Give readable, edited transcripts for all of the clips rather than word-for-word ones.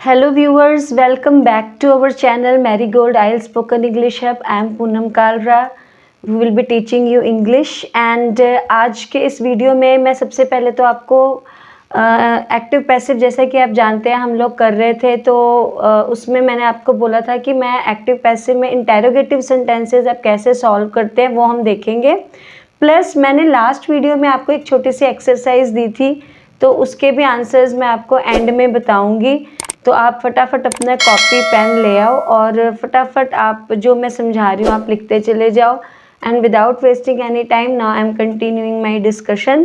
Hello viewers, welcome back to our channel Marigold IELTS Spoken English Hub. I am Poonam Kalra. We will be teaching you English and आज के इस video में मैं सबसे पहले तो आपको एक्टिव पैसिव जैसा कि आप जानते हैं हम लोग कर रहे थे, तो उसमें मैंने आपको बोला था कि मैं एक्टिव पैसिव में इंटेरोगेटिव सेंटेंसेस आप कैसे सॉल्व करते हैं वो हम देखेंगे। प्लस मैंने लास्ट वीडियो में आपको एक छोटी सी एक्सरसाइज दी थी, तो उसके भी आंसर्स मैं आपको एंड में बताऊंगी। तो आप फटाफट अपना कॉपी पेन ले आओ और फटाफट आप जो मैं समझा रही हूँ आप लिखते चले जाओ। And without wasting any time now I am continuing my discussion.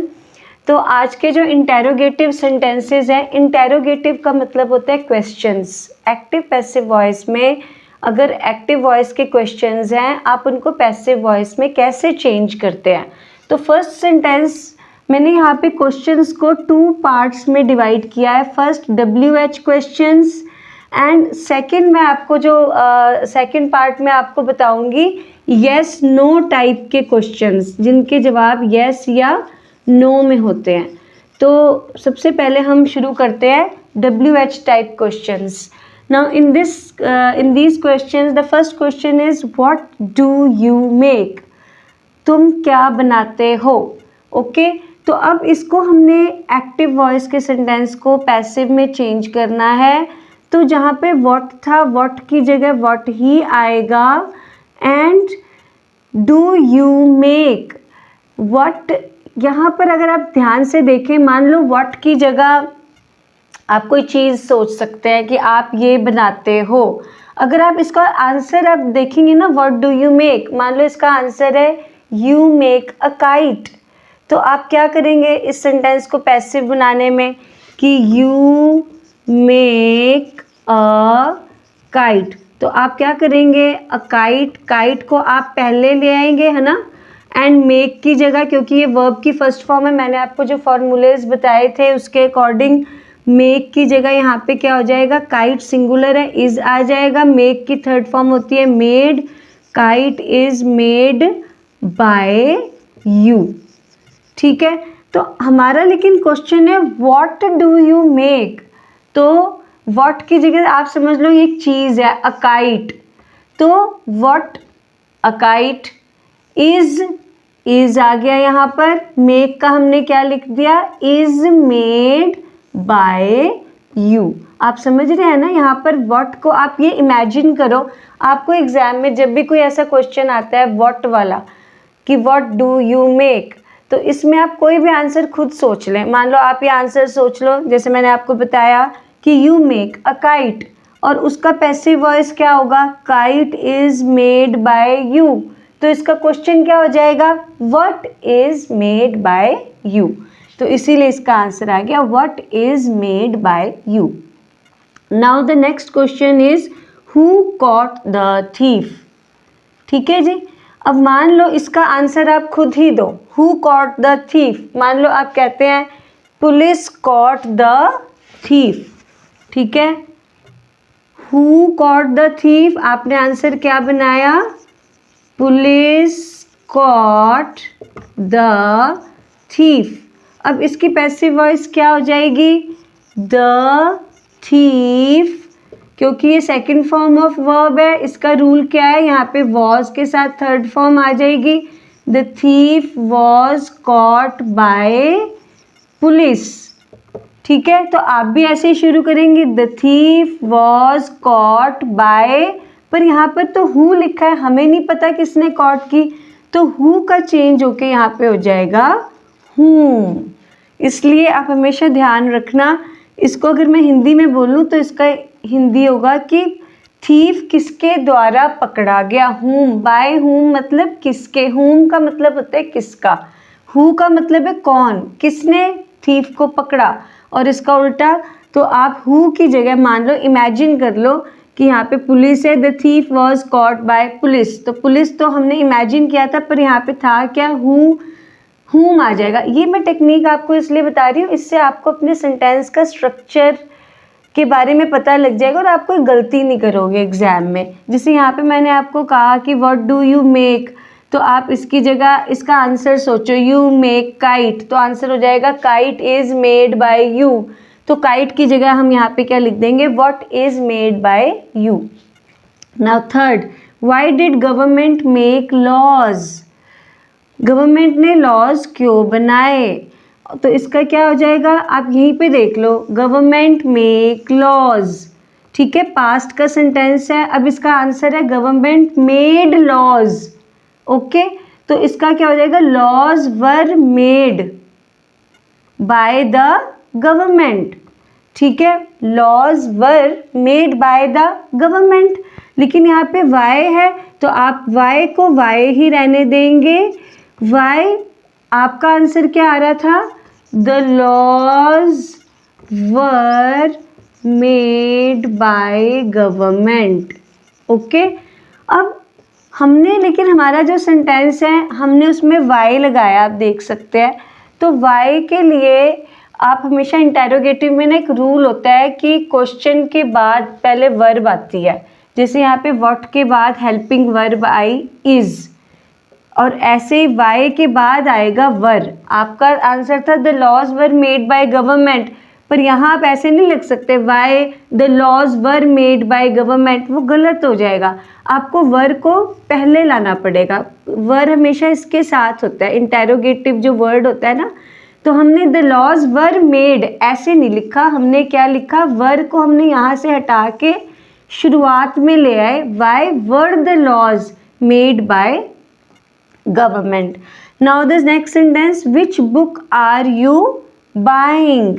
तो आज के जो इंटेरोगेटिव सेंटेंसेस हैं, इंटेरोगेटिव का मतलब होता है क्वेश्चंस। एक्टिव पैसिव वॉइस में अगर एक्टिव वॉइस के क्वेश्चंस हैं, आप उनको पैसिव वॉइस में कैसे चेंज करते हैं। तो फर्स्ट सेंटेंस मैंने यहाँ पे क्वेश्चंस को 2 पार्ट्स में डिवाइड किया है। First WH questions and second मैं आपको जो सेकंड पार्ट में आपको बताऊंगी यस नो टाइप के क्वेश्चंस, जिनके जवाब यस या नो में होते हैं। तो सबसे पहले हम शुरू करते हैं WH type questions. Now in these questions the first question is what do you make, तुम क्या बनाते हो। ओके, तो अब इसको हमने एक्टिव वॉइस के सेंटेंस को पैसिव में चेंज करना है। तो जहाँ पे व्हाट था, व्हाट की जगह व्हाट ही आएगा। And do you make, what यहाँ पर अगर आप ध्यान से देखें, मान लो व्हाट की जगह आप कोई चीज़ सोच सकते हैं कि आप ये बनाते हो। अगर आप इसका आंसर आप देखेंगे ना, व्हाट डू यू मेक, मान लो इसका आंसर है यू मेक अ काइट, तो आप क्या करेंगे इस सेंटेंस को पैसिव बनाने में कि यू मेक अ काइट। तो आप क्या करेंगे, अ काइट, काइट को आप पहले ले आएंगे, है ना। एंड मेक की जगह, क्योंकि ये वर्ब की फर्स्ट फॉर्म है, मैंने आपको जो फॉर्मूलेज बताए थे उसके अकॉर्डिंग मेक की जगह यहाँ पे क्या हो जाएगा, काइट सिंगुलर है, इज आ जाएगा। मेक की थर्ड फॉर्म होती है made, kite is made by you. ठीक है, तो हमारा लेकिन क्वेश्चन है व्हाट डू यू मेक। तो व्हाट की जगह आप समझ लो ये एक चीज़ है, अ काइट। तो व्हाट अ काइट, इज आ गया यहाँ पर, मेक का हमने क्या लिख दिया, इज मेड बाय यू। आप समझ रहे हैं ना, यहाँ पर व्हाट को आप ये इमेजिन करो, आपको एग्जाम में जब भी कोई ऐसा क्वेश्चन आता है व्हाट वाला कि व्हाट डू यू मेक, तो इसमें आप कोई भी आंसर खुद सोच लें। मान लो आप ये आंसर सोच लो, जैसे मैंने आपको बताया कि यू मेक अ काइट, और उसका पैसिव वॉइस क्या होगा, kite is made by you. तो इसका क्वेश्चन क्या हो जाएगा, what is made by you. तो इसीलिए इसका आंसर आ गया what is made by you. Now the next question is who caught the thief. ठीक है जी, अब मान लो इसका आंसर आप खुद ही दो, हु कॉट द थीफ। मान लो आप कहते हैं पुलिस कॉट द थीफ। ठीक है, हु कॉट द थीफ, आपने आंसर क्या बनाया, पुलिस कॉट द थीफ। अब इसकी पैसिव वॉइस क्या हो जाएगी, द थीफ, क्योंकि ये सेकंड फॉर्म ऑफ वर्ब है, इसका रूल क्या है, यहाँ पे वॉज के साथ थर्ड फॉर्म आ जाएगी। The thief was caught by police. ठीक है, तो आप भी ऐसे ही शुरू करेंगे, the thief was caught by, पर यहाँ पर तो हु लिखा है, हमें नहीं पता किसने कॉट की, तो हु का चेंज होके यहाँ पे हो जाएगा हूम। इसलिए आप हमेशा ध्यान रखना, इसको अगर मैं हिंदी में बोलूँ तो इसका हिंदी होगा कि थीफ किसके द्वारा पकड़ा गया, हूम, बाय हूम मतलब किसके, हूम का मतलब होता है किसका, हु का मतलब है कौन, किसने थीफ को पकड़ा, और इसका उल्टा। तो आप हु की जगह मान लो, इमेजिन कर लो कि यहाँ पे पुलिस है, the thief was caught by police, तो पुलिस तो हमने इमेजिन किया था, पर यहाँ पे था क्या, हूम आ जाएगा। ये मैं टेक्निक आपको इसलिए बता रही हूँ, इससे आपको अपने सेंटेंस का स्ट्रक्चर के बारे में पता लग जाएगा और आप कोई गलती नहीं करोगे एग्जाम में। जैसे यहाँ पे मैंने आपको कहा कि व्हाट डू यू मेक, तो आप इसकी जगह इसका आंसर सोचो, यू मेक काइट, तो आंसर हो जाएगा kite is made by you. तो काइट की जगह हम यहाँ पे क्या लिख देंगे, what is made by you. Now third, why did government make laws, government ने लॉज क्यों बनाए, तो इसका क्या हो जाएगा, आप यहीं पे देख लो, गवर्नमेंट मेक लॉज, ठीक है, पास्ट का सेंटेंस है। अब इसका आंसर है गवर्नमेंट मेड लॉज, ओके, तो इसका क्या हो जाएगा, laws were made by the government, ठीक है, laws were made by the government. लेकिन यहाँ पे वाई है तो आप वाई को वाई ही रहने देंगे, वाई आपका आंसर क्या आ रहा था, the laws were made by government, okay. अब हमने, लेकिन हमारा जो सेंटेंस है हमने उसमें वाई लगाया, आप देख सकते हैं। तो वाई के लिए आप हमेशा इंटेरोगेटिव में ना एक रूल होता है कि क्वेश्चन के बाद पहले वर्ब आती है, जैसे यहाँ पे व्हाट के बाद हेल्पिंग वर्ब आई इज, और ऐसे ही वाई के बाद आएगा वर। आपका आंसर था the laws were made by government, पर यहाँ आप ऐसे नहीं लिख सकते why the laws were made by government, वो गलत हो जाएगा। आपको वर को पहले लाना पड़ेगा, वर हमेशा इसके साथ होता है, इंटेरोगेटिव जो वर्ड होता है ना। तो हमने द लॉज वर मेड ऐसे नहीं लिखा, हमने क्या लिखा, वर को हमने यहाँ से हटा के शुरुआत में ले आए, why were the laws made by government. Now the next sentence, which book are you buying,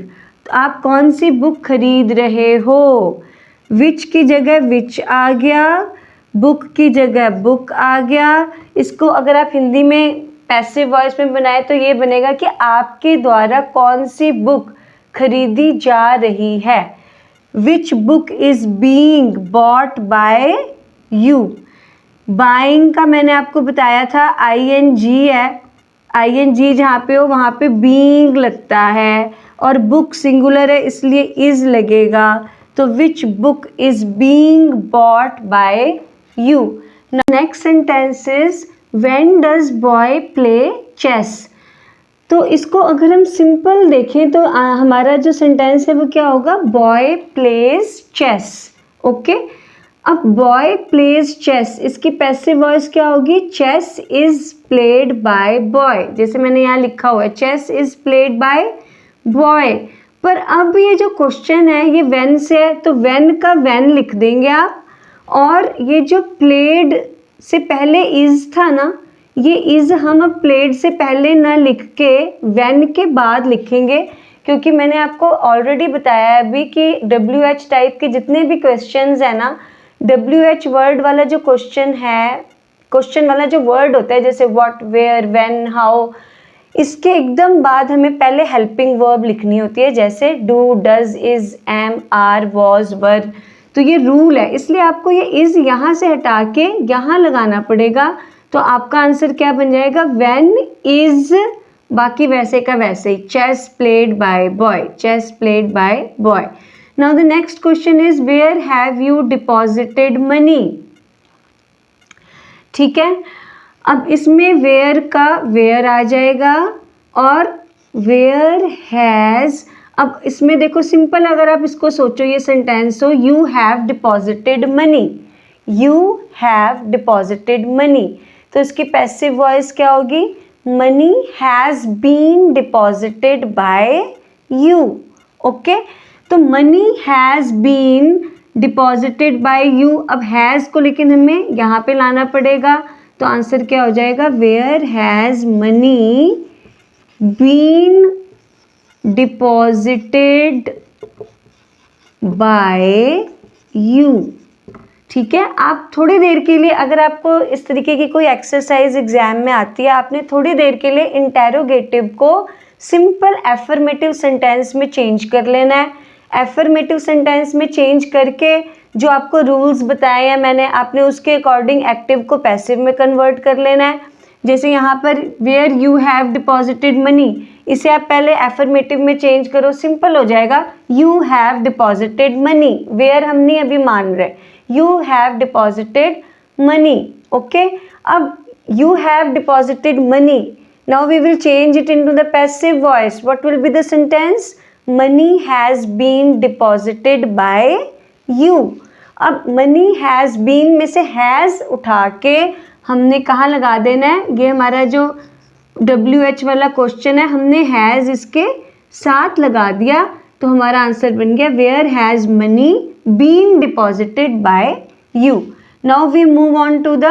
आप कौन सी बुक खरीद रहे हो, विच की जगह विच आ गया, बुक की जगह बुक आ गया। इसको अगर आप हिंदी में पैसिव वॉइस में बनाए तो ये बनेगा कि आपके द्वारा कौन सी बुक खरीदी जा रही है, विच book is being bought by you. Buying का मैंने आपको बताया था ING है, ING जहाँ पे हो वहाँ पे बीइंग लगता है, और बुक सिंगुलर है इसलिए इज लगेगा, तो which book is being bought by you. Next sentence is when does boy play chess, तो इसको अगर हम सिंपल देखें तो हमारा जो सेंटेंस है वो क्या होगा, बॉय प्लेज चेस, ओके। अब बॉय प्लेज चेस, इसकी पैसिव वॉइस क्या होगी, chess is played by boy, जैसे मैंने यहाँ लिखा हुआ है chess is played by boy. पर अब ये जो क्वेश्चन है ये व्हेन से है, तो व्हेन का व्हेन लिख देंगे आप, और ये जो प्लेड से पहले इज था ना, ये इज हम अब प्लेड से पहले ना लिख के व्हेन के बाद लिखेंगे, क्योंकि मैंने आपको ऑलरेडी बताया है अभी कि WH टाइप के जितने भी क्वेश्चंस है ना, WH वर्ड वाला जो क्वेश्चन है, क्वेश्चन वाला जो वर्ड होता है जैसे व्हाट, वेयर, व्हेन, हाउ, इसके एकदम बाद हमें पहले हेल्पिंग वर्ब लिखनी होती है, जैसे do, does, is, am, are, was, were. तो ये रूल है, इसलिए आपको ये इज यहाँ से हटा के यहाँ लगाना पड़ेगा। तो आपका आंसर क्या बन जाएगा, व्हेन इज, बाकी वैसे का वैसे ही, chess played by boy, chess played by boy. Now the next question is where have you deposited money, ठीक है। अब इसमें वेयर का वेयर आ जाएगा और वेयर हैज़, अब इसमें देखो सिंपल अगर आप इसको सोचो ये सेंटेंस हो, you have deposited money, you have deposited money, तो इसकी पैसिव वॉइस क्या होगी, money has been deposited by you, okay. तो money has been deposited by you, अब हैज़ को लेकिन हमें यहाँ पे लाना पड़ेगा, तो आंसर क्या हो जाएगा, where has money been deposited by you, ठीक है। आप थोड़ी देर के लिए, अगर आपको इस तरीके की कोई एक्सरसाइज एग्जाम में आती है, आपने थोड़ी देर के लिए इंटेरोगेटिव को सिंपल एफर्मेटिव सेंटेंस में चेंज कर लेना है। एफर्मेटिव सेंटेंस में चेंज करके जो आपको रूल्स बताए हैं मैंने, आपने उसके अकॉर्डिंग एक्टिव को पैसिव में कन्वर्ट कर लेना है। जैसे यहाँ पर where you have deposited money, इसे आप पहले एफर्मेटिव में चेंज करो, सिंपल हो जाएगा, you have deposited money, where हम नहीं अभी मान रहे, you have deposited money, okay. अब you have deposited money, now we will change it into the passive voice. What will be the sentence? Money has been deposited by you. अब money has been में से has उठा के हमने कहाँ लगा देना है, ये हमारा जो WH वाला क्वेश्चन है, हमने हैज़ इसके साथ लगा दिया तो हमारा आंसर बन गया where has money been deposited by you. Now we move on to the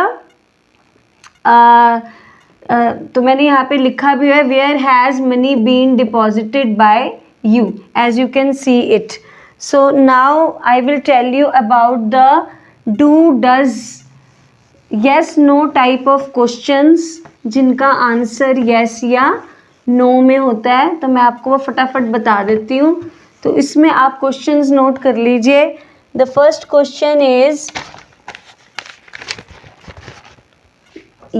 तो मैंने यहाँ पे लिखा भी है where has money been deposited by you, as you can see it. So now I will tell you about the do does yes no type of questions जिनका answer yes या no में होता है, तो मैं आपको वो फटाफट बता देती हूँ। तो इसमें आप क्वेश्चंस नोट कर लीजिए। The first question is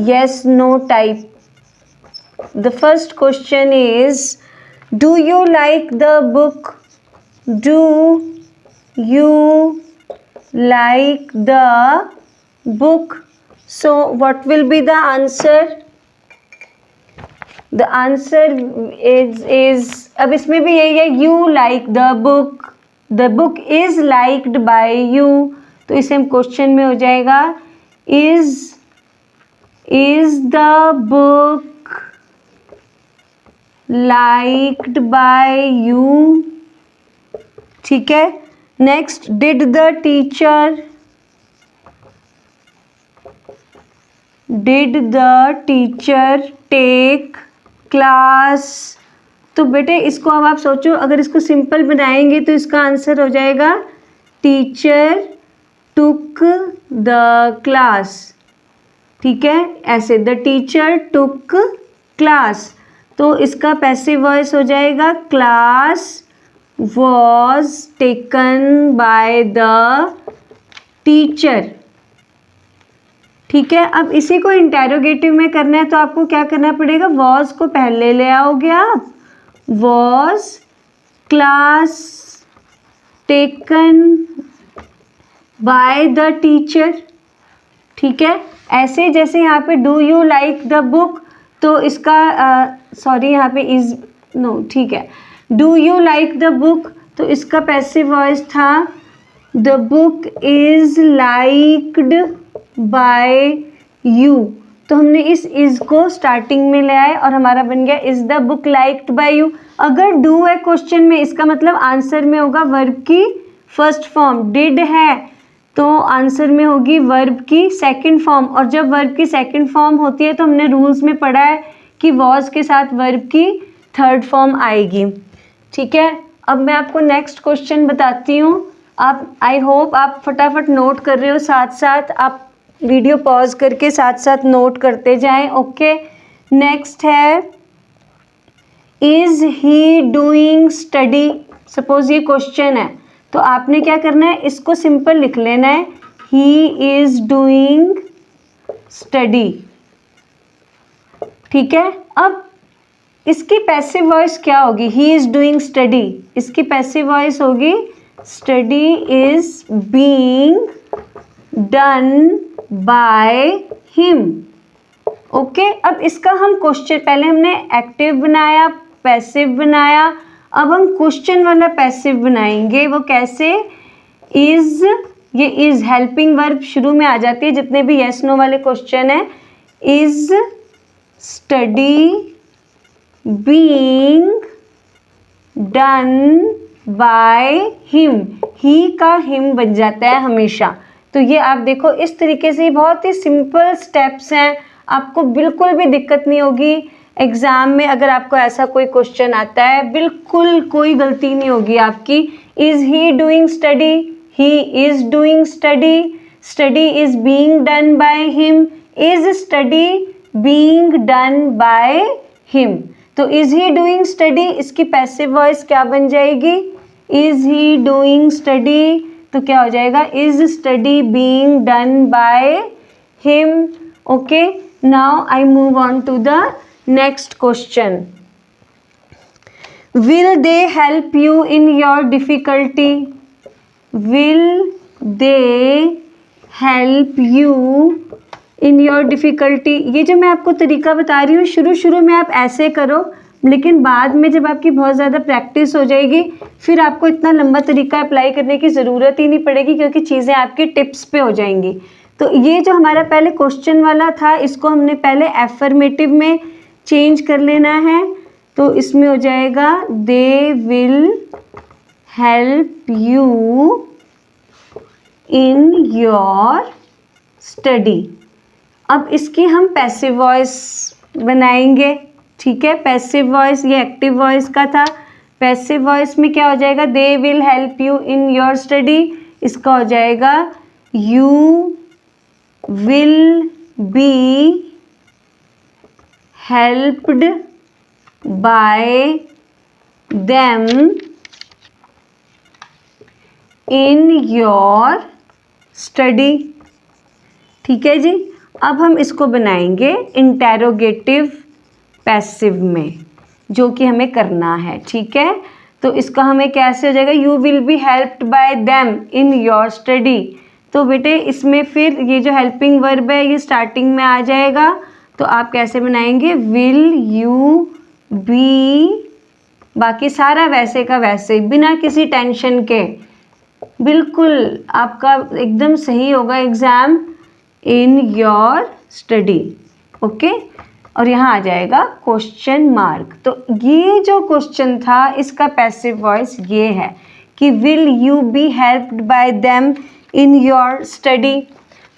yes no type। the first question is do you like the book, do you like the book। so what will be the answer, the answer is अब इसमें भी यही है you like the book, the book is liked by you, तो इसे हम question में हो जाएगा is the book liked by you। ठीक है। Next did the teacher take class। तो बेटे इसको अब आप सोचो, अगर इसको सिंपल बनाएंगे तो इसका आंसर हो जाएगा टीचर took the class। ठीक है, ऐसे द टीचर टुक क्लास, तो इसका पैसिव वॉइस हो जाएगा class was taken by the teacher. ठीक है, अब इसी को इंटेरोगेटिव में करना है तो आपको क्या करना पड़ेगा, वॉज को पहले ले आओगे आप, was class taken by the teacher. ठीक है, ऐसे जैसे यहाँ पे do you like the book, तो इसका सॉरी यहाँ पे इज नो, ठीक है, do you like the book, तो इसका पैसिव वॉइस था the book is liked by you, तो हमने इस इज को स्टार्टिंग में ले आए और हमारा बन गया is the book liked by you. अगर डू है क्वेश्चन में, इसका मतलब आंसर में होगा वर्ब की फर्स्ट फॉर्म, डिड है तो आंसर में होगी वर्ब की सेकंड फॉर्म, और जब वर्ब की सेकंड फॉर्म होती है तो हमने रूल्स में पढ़ा है कि वॉज के साथ वर्ब की थर्ड फॉर्म आएगी। ठीक है, अब मैं आपको नेक्स्ट क्वेश्चन बताती हूँ। आप आई होप आप फटाफट नोट कर रहे हो, साथ साथ आप वीडियो पॉज करके साथ साथ नोट करते जाएं। ओके, नेक्स्ट है is he doing study. Suppose ये क्वेश्चन है तो आपने क्या करना है, इसको सिंपल लिख लेना है ही इज डूइंग स्टडी। ठीक है, अब इसकी पैसिव वॉइस क्या होगी, ही इज डूइंग स्टडी, इसकी पैसिव वॉइस होगी study is being done by him. Okay, अब इसका हम क्वेश्चन, पहले हमने एक्टिव बनाया, पैसिव बनाया, अब हम क्वेश्चन वाला पैसिव बनाएंगे। वो कैसे, इज, ये इज हेल्पिंग वर्ब शुरू में आ जाती है जितने भी यस नो वाले क्वेश्चन है। Is study being done by him, he का हिम बन जाता है हमेशा। तो ये आप देखो इस तरीके से बहुत ही सिंपल स्टेप्स हैं, आपको बिल्कुल भी दिक्कत नहीं होगी। एग्ज़ाम में अगर आपको ऐसा कोई क्वेश्चन आता है, बिल्कुल कोई गलती नहीं होगी आपकी। Is he doing study, he is doing study, study is being done by him, is study being done by him. तो इज़ ही डूइंग स्टडी, इसकी पैसिव वॉइस क्या बन जाएगी, इज़ ही डूइंग स्टडी, तो क्या हो जाएगा is study being done by him. Okay, now I move on to the next question, will they help you in your difficulty, will they help you in your difficulty। ये जो मैं आपको तरीका बता रही हूँ, शुरू शुरू में आप ऐसे करो, लेकिन बाद में जब आपकी बहुत ज़्यादा प्रैक्टिस हो जाएगी फिर आपको इतना लंबा तरीका अप्लाई करने की ज़रूरत ही नहीं पड़ेगी, क्योंकि चीज़ें आपकी टिप्स पे हो जाएंगी। तो ये जो हमारा पहले क्वेश्चन वाला था, इसको हमने पहले एफर्मेटिव में चेंज कर लेना है। तो इसमें हो जाएगा they will help you in your study. अब इसकी हम पैसिव वॉइस बनाएंगे, ठीक है। पैसिव वॉइस ये एक्टिव वॉइस का था। पैसिव वॉइस में क्या हो जाएगा, they will help you in your study, इसका हो जाएगा you will be helped bye them in your study, ठीक है जी। अब हम इसको बनाएंगे इंटेरोगेटिव पैसिव में, जो कि हमें करना है, ठीक है। तो इसका हमें कैसे हो जाएगा, you will be helped bye them in your study. तो बेटे इसमें फिर ये जो हेल्पिंग वर्ब है ये स्टार्टिंग में आ जाएगा। तो आप कैसे बनाएंगे, विल यू बी, बाकी सारा वैसे का वैसे बिना किसी टेंशन के, बिल्कुल आपका एकदम सही होगा exam, in your study, okay. और यहाँ आ जाएगा क्वेश्चन मार्क। तो ये जो क्वेश्चन था इसका पैसिव वॉइस ये है कि will you be helped bye them in your study.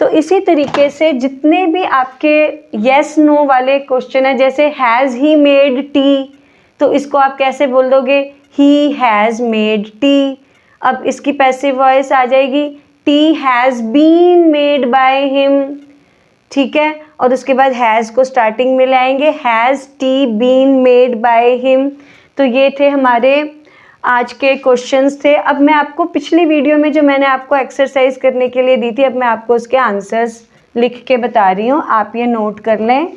तो इसी तरीके से जितने भी आपके येस नो वाले क्वेश्चन है, जैसे हैज़ ही मेड टी, तो इसको आप कैसे बोल दोगे, ही हैज़ मेड टी। अब इसकी पैसिव वॉइस आ जाएगी, tea has been made by him, ठीक है। और उसके बाद हैज़ को स्टार्टिंग में लाएंगे, has tea been made by him. तो ये थे हमारे आज के क्वेश्चंस थे। अब मैं आपको पिछली वीडियो में जो मैंने आपको एक्सरसाइज करने के लिए दी थी, अब मैं आपको उसके आंसर्स लिख के बता रही हूँ, आप ये नोट कर लें।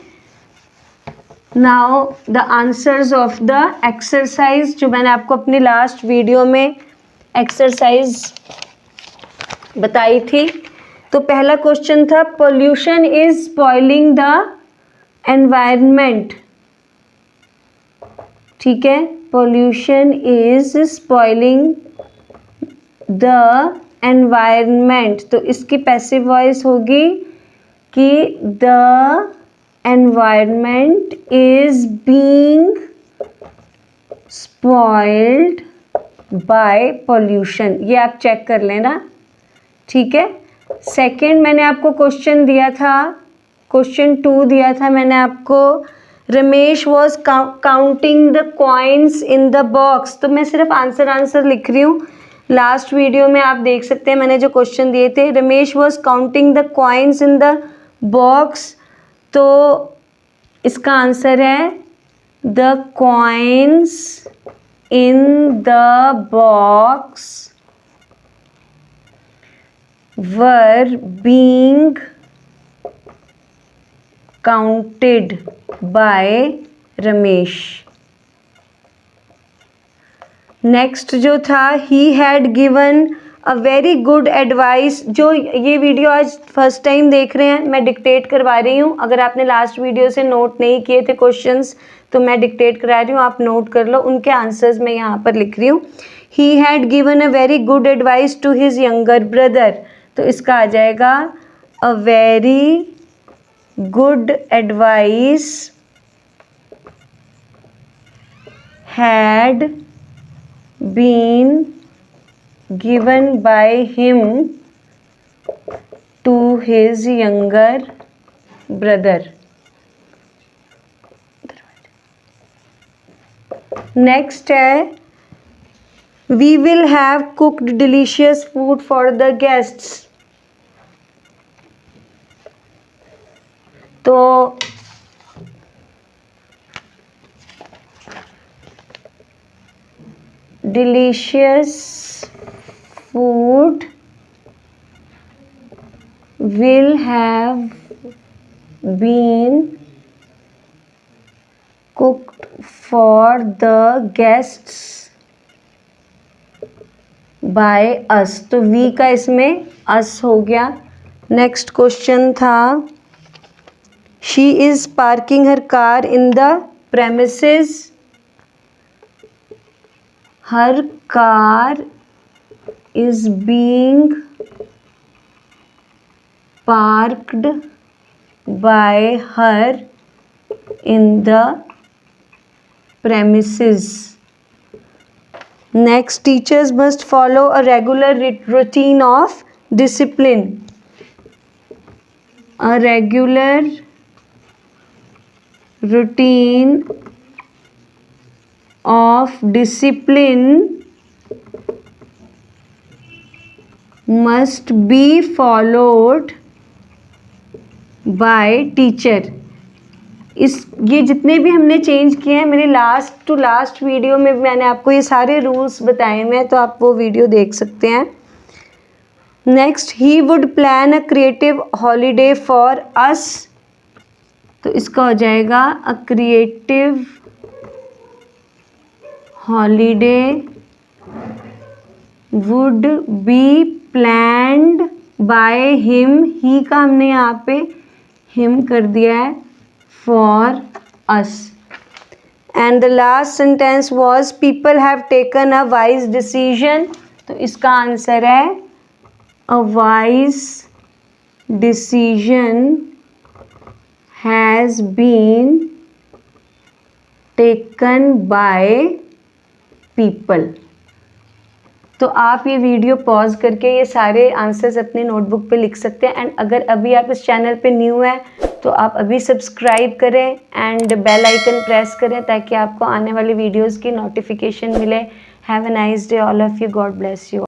Now the answers of the exercise, जो मैंने आपको अपनी लास्ट वीडियो में एक्सरसाइज बताई थी। तो पहला क्वेश्चन था, pollution is spoiling the environment, ठीक है। Pollution is spoiling the environment, तो इसकी पैसिव वॉइस होगी कि the environment is being spoiled bye pollution, ये आप चेक कर लेना, ठीक है। सेकंड मैंने आपको क्वेश्चन दिया था, क्वेश्चन 2 दिया था मैंने आपको, Ramesh was counting the coins in the box. तो मैं सिर्फ आंसर लिख रही हूँ, लास्ट वीडियो में आप देख सकते हैं मैंने जो क्वेश्चन दिए थे, Ramesh was counting the coins in the box. तो इसका आंसर है the coins in the box were being counted by Ramesh. Next जो था, he had given a very good advice। जो ये वीडियो आज फर्स्ट टाइम देख रहे हैं, मैं डिक्टेट करवा रही हूँ। अगर आपने लास्ट वीडियो से नोट नहीं किए थे क्वेश्चंस तो मैं डिक्टेट करा रही हूँ, आप नोट कर लो, उनके आंसर्स मैं यहाँ पर लिख रही हूँ। he had given a very good advice to his younger brother, तो इसका आ जाएगा a very good advice had been given by him to his younger brother. Next है, we will have cooked delicious food for the guests. तो delicious food will have been cooked for the guests by us. तो we का इसमें us हो गया। Next question था, she is parking her car in the premises. her car is being parked by her in the premises. Next, teachers must follow a regular routine of discipline. A regular routine of discipline must be followed by teacher. ये जितने भी हमने change किए हैं, मेरे last to last video में मैंने आपको ये सारे रूल्स बताए हुए हैं, तो आप वो वीडियो देख सकते हैं. Next, he would plan a creative holiday for us. तो इसका हो जाएगा a creative holiday would be planned by him. He का हमने यहाँ पे हिम कर दिया है. For us. And the last sentence was people have taken a wise decision. तो इसका आंसर है a wise decision has been taken by people. तो आप ये वीडियो पॉज करके ये सारे आंसर्स अपने नोटबुक पे लिख सकते हैं. एंड अगर अभी आप इस चैनल पे न्यू हैं तो आप अभी सब्सक्राइब करें एंड बेल आइकन प्रेस करें ताकि आपको आने वाली वीडियोस की नोटिफिकेशन मिले. Have a nice day all of you. God bless you.